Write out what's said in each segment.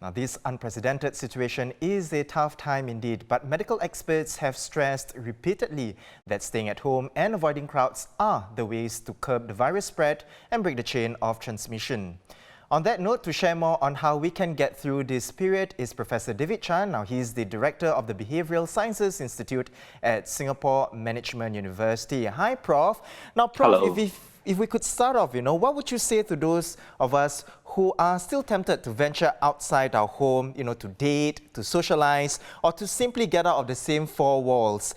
Now, this unprecedented situation is a tough time indeed, but medical experts have stressed repeatedly that staying at home and avoiding crowds are the ways to curb the virus spread and break the chain of transmission. On that note, to share more on how we can get through this period is Professor David Chang. Now, he's the director of the Behavioural Sciences Institute at Singapore Management University. Hi, Prof. Now, Prof, Hello. if we could start off, what would you say to those of us who are still tempted to venture outside our home, to date, to socialize, or to simply get out of the same four walls?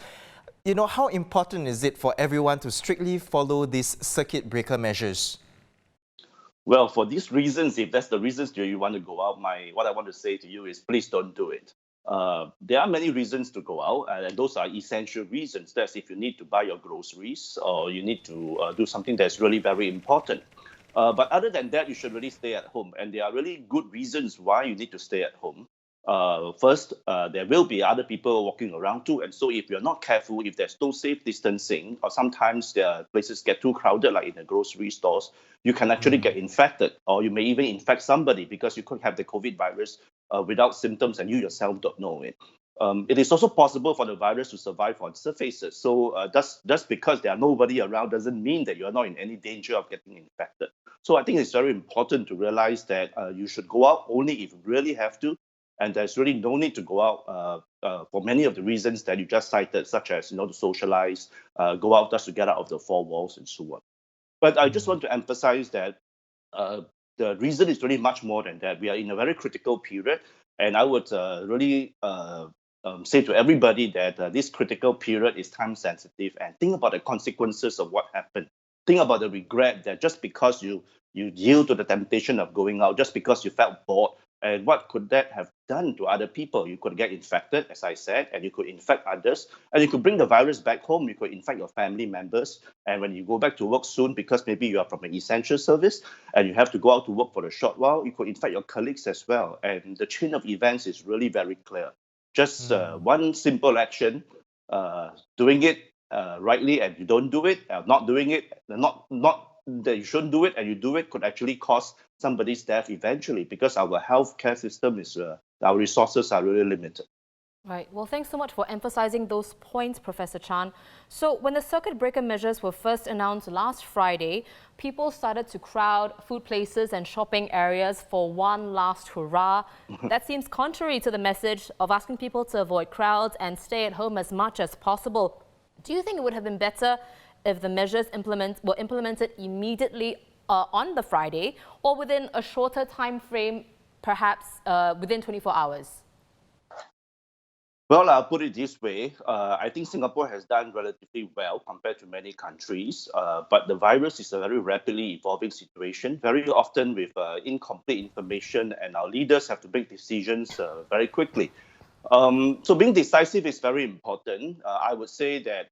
How important is it for everyone to strictly follow these circuit breaker measures? Well, for these reasons, if that's the reasons you want to go out, what I want to say to you is please don't do it. There are many reasons to go out, and those are essential reasons. That's if you need to buy your groceries or you need to do something that's really very important. But other than that, you should really stay at home. And there are really good reasons why you need to stay at home. First, there will be other people walking around too. And so if you're not careful, if there's no safe distancing, or sometimes the places get too crowded, like in the grocery stores, you can actually get infected, or you may even infect somebody because you could have the COVID virus without symptoms and you yourself don't know it. It is also possible for the virus to survive on surfaces. So just because there are nobody around doesn't mean that you're not in any danger of getting infected. So I think it's very important to realize that you should go out only if you really have to. And there's really no need to go out for many of the reasons that you just cited, such as to socialize, go out just to get out of the four walls and so on. But I just want to emphasize that the reason is really much more than that. We are in a very critical period, and I would really say to everybody that this critical period is time sensitive, and think about the consequences of what happened. Think about the regret that just because you yield to the temptation of going out, just because you felt bored, and what could that have done to other people? You could get infected, as I said, and you could infect others, and you could bring the virus back home. You could infect your family members, and when you go back to work soon, because maybe you are from an essential service and you have to go out to work for a short while, you could infect your colleagues as well. And the chain of events is really very clear. Just one simple action, doing it rightly and you don't do it, not doing it, not that you shouldn't do it and you do it, could actually cause somebody's death eventually, because our healthcare system is, our resources are really limited. Right. Well, thanks so much for emphasizing those points, Professor Chan. So when the circuit breaker measures were first announced last Friday, people started to crowd food places and shopping areas for one last hurrah. That seems contrary to the message of asking people to avoid crowds and stay at home as much as possible. Do you think it would have been better if the measures were implemented immediately on the Friday, or within a shorter time frame, perhaps within 24 hours? Well, I'll put it this way. I think Singapore has done relatively well compared to many countries, but the virus is a very rapidly evolving situation, very often with incomplete information, and our leaders have to make decisions very quickly. So being decisive is very important. I would say that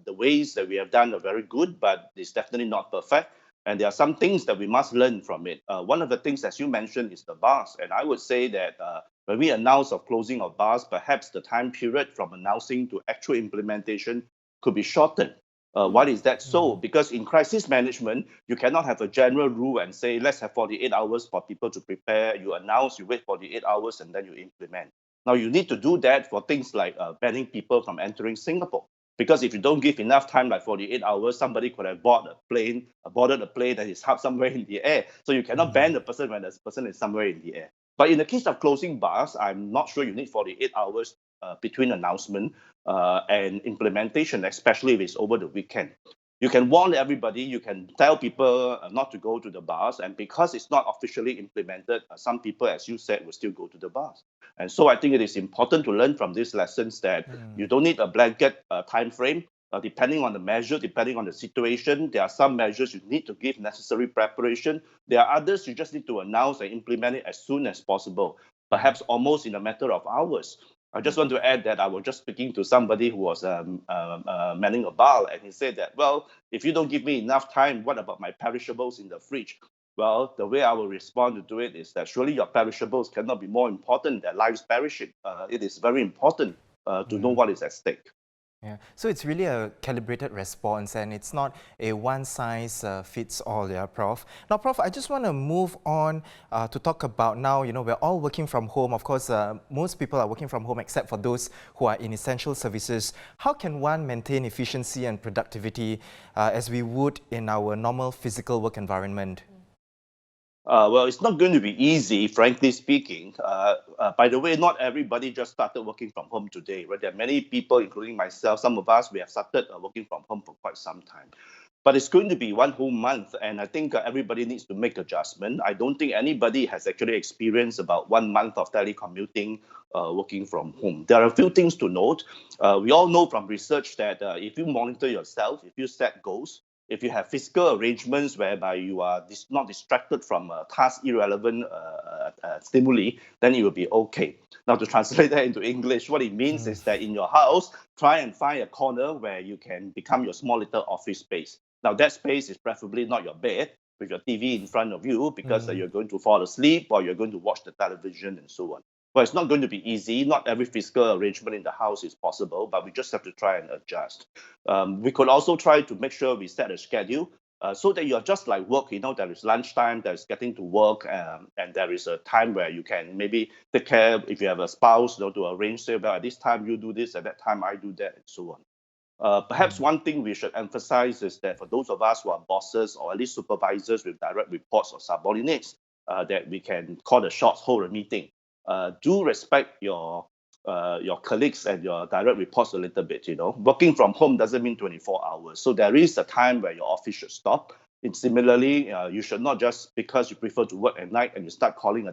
the ways that we have done are very good, but it's definitely not perfect. And there are some things that we must learn from it. One of the things, as you mentioned, is the bars. And I would say that when we announce of closing of bars, perhaps the time period from announcing to actual implementation could be shortened. Why is that so? Because in crisis management, you cannot have a general rule and say, let's have 48 hours for people to prepare. You announce, you wait 48 hours, and then you implement. Now, you need to do that for things like banning people from entering Singapore. Because if you don't give enough time, like 48 hours, somebody could have boarded a plane that is up somewhere in the air. So you cannot ban the person when the person is somewhere in the air. But in the case of closing bars, I'm not sure you need 48 hours between announcement and implementation, especially if it's over the weekend. You can warn everybody, you can tell people not to go to the bars, and because it's not officially implemented, some people, as you said, will still go to the bars. And so I think it is important to learn from these lessons that you don't need a blanket time frame. Depending on the measure, depending on the situation, there are some measures you need to give necessary preparation. There are others you just need to announce and implement it as soon as possible, perhaps almost in a matter of hours. I just want to add that I was just speaking to somebody who was manning a bar, and he said that, well, if you don't give me enough time, what about my perishables in the fridge? Well, the way I will respond to it is that surely your perishables cannot be more important than lives perishing. It is very important to know what is at stake. Yeah. So it's really a calibrated response and it's not a one-size-fits-all, yeah, Prof. Now, Prof, I just want to move on to talk about now, we're all working from home. Of course, most people are working from home except for those who are in essential services. How can one maintain efficiency and productivity as we would in our normal physical work environment? Well, it's not going to be easy, frankly speaking. By the way, not everybody just started working from home today, right? There are many people, including myself, some of us, we have started working from home for quite some time. But it's going to be one whole month, and I think everybody needs to make adjustment. I don't think anybody has actually experienced about 1 month of telecommuting, working from home. There are a few things to note. We all know from research that if you monitor yourself, if you set goals, if you have physical arrangements whereby you are not distracted from task irrelevant stimuli, then it will be okay. Now, to translate that into English, what it means is that in your house, try and find a corner where you can become your small little office space. Now, that space is preferably not your bed with your TV in front of you because you're going to fall asleep or you're going to watch the television and so on. But it's not going to be easy. Not every physical arrangement in the house is possible, but we just have to try and adjust. We could also try to make sure we set a schedule so that you're just like work. There is lunchtime, there's getting to work, and there is a time where you can maybe take care if you have a spouse, to arrange, say, well, at this time you do this, at that time I do that, and so on. Perhaps one thing we should emphasize is that for those of us who are bosses or at least supervisors with direct reports or subordinates, that we can call the shots, hold a meeting. Do respect your colleagues and your direct reports a little bit. Working from home doesn't mean 24 hours. So there is a time where your office should stop. And similarly, you should not just because you prefer to work at night and you start calling a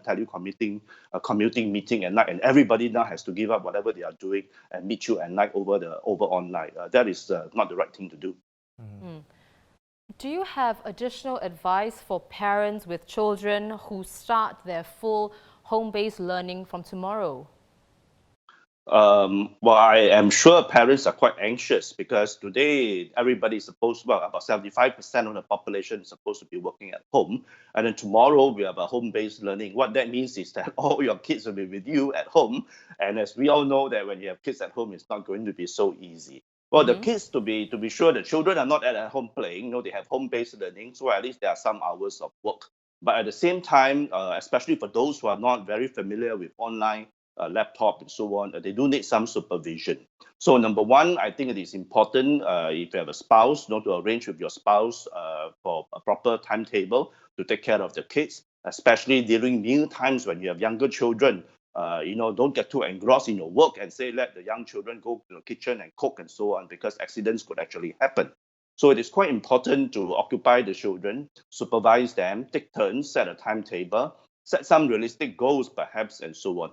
commuting meeting at night, and everybody now has to give up whatever they are doing and meet you at night over online. That is not the right thing to do. Do you have additional advice for parents with children who start their full home-based learning from tomorrow? Well, I am sure parents are quite anxious because today everybody is about 75% of the population is supposed to be working at home. And then tomorrow we have a home-based learning. What that means is that all your kids will be with you at home. And as we all know that when you have kids at home, it's not going to be so easy. Well, the kids, to be sure, the children are not at home playing. They have home-based learning, so at least there are some hours of work. But at the same time, especially for those who are not very familiar with online, laptop and so on, they do need some supervision. So number one, I think it is important if you have a spouse, to arrange with your spouse for a proper timetable to take care of the kids, especially during meal times when you have younger children. Don't get too engrossed in your work and say let the young children go to the kitchen and cook and so on, because accidents could actually happen. So it is quite important to occupy the children, supervise them, take turns, set a timetable, set some realistic goals perhaps, and so on.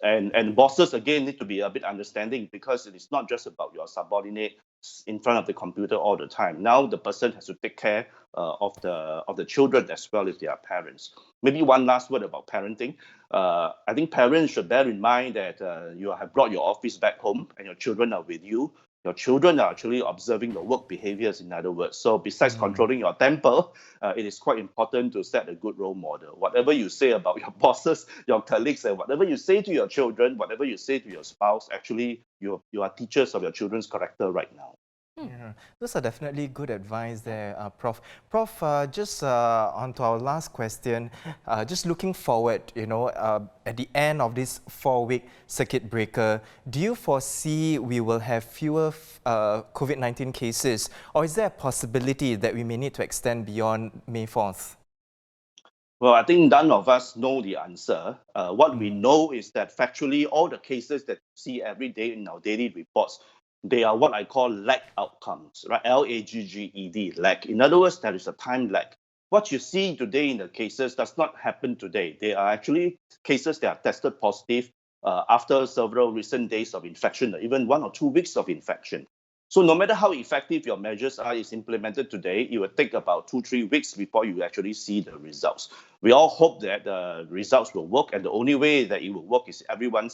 And bosses again need to be a bit understanding, because it is not just about your subordinate in front of the computer all the time. Now the person has to take care of the children as well if they are parents. Maybe one last word about parenting. I think parents should bear in mind that you have brought your office back home and your children are with you. Your children are actually observing your work behaviors, in other words. So besides controlling your temper, it is quite important to set a good role model. Whatever you say about your bosses, your colleagues, and whatever you say to your children, whatever you say to your spouse, actually you are teachers of your children's character right now. Yeah, those are definitely good advice there, Prof. Prof, just on to our last question, just looking forward, at the end of this 4-week circuit breaker, do you foresee we will have fewer COVID-19 cases, or is there a possibility that we may need to extend beyond May 4th? Well, I think none of us know the answer. What we know is that factually, all the cases that we see every day in our daily reports, they are what I call lag outcomes, right? Lagged, lag. In other words, there is a time lag. What you see today in the cases does not happen today. They are actually cases that are tested positive after several recent days of infection, or even 1 or 2 weeks of infection. So no matter how effective your measures are is implemented today, it will take about 2-3 weeks before you actually see the results. We all hope that the results will work, and the only way that it will work is everyone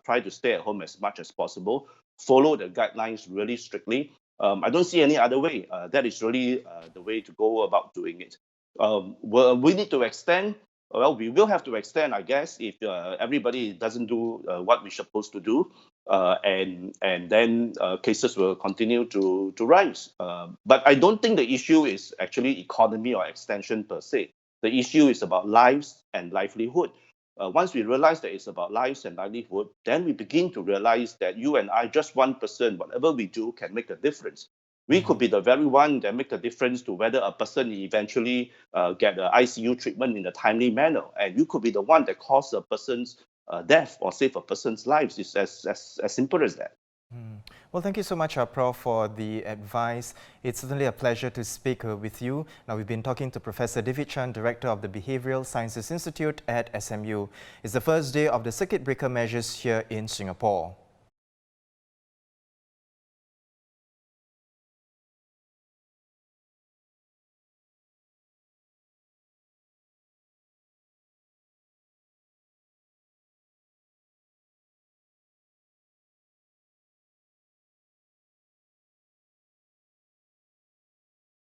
try to stay at home as much as possible, follow the guidelines really strictly. I don't see any other way. That is really the way to go about doing it. We need to extend. well, we will have to extend, I guess, if everybody doesn't do what we're supposed to do, and then cases will continue to rise. But I don't think the issue is actually economy or extension per se. The issue is about lives and livelihood. Once we realize that it's about lives and livelihood, then we begin to realize that you and I, just one person, whatever we do can make a difference. We could be the very one that make a difference to whether a person eventually get the ICU treatment in a timely manner. And you could be the one that caused a person's death or save a person's lives. It's as simple as that. Well, thank you so much, Prof, for the advice. It's certainly a pleasure to speak with you. Now, we've been talking to Professor David Chang, Director of the Behavioural Sciences Institute at SMU. It's the first day of the circuit breaker measures here in Singapore.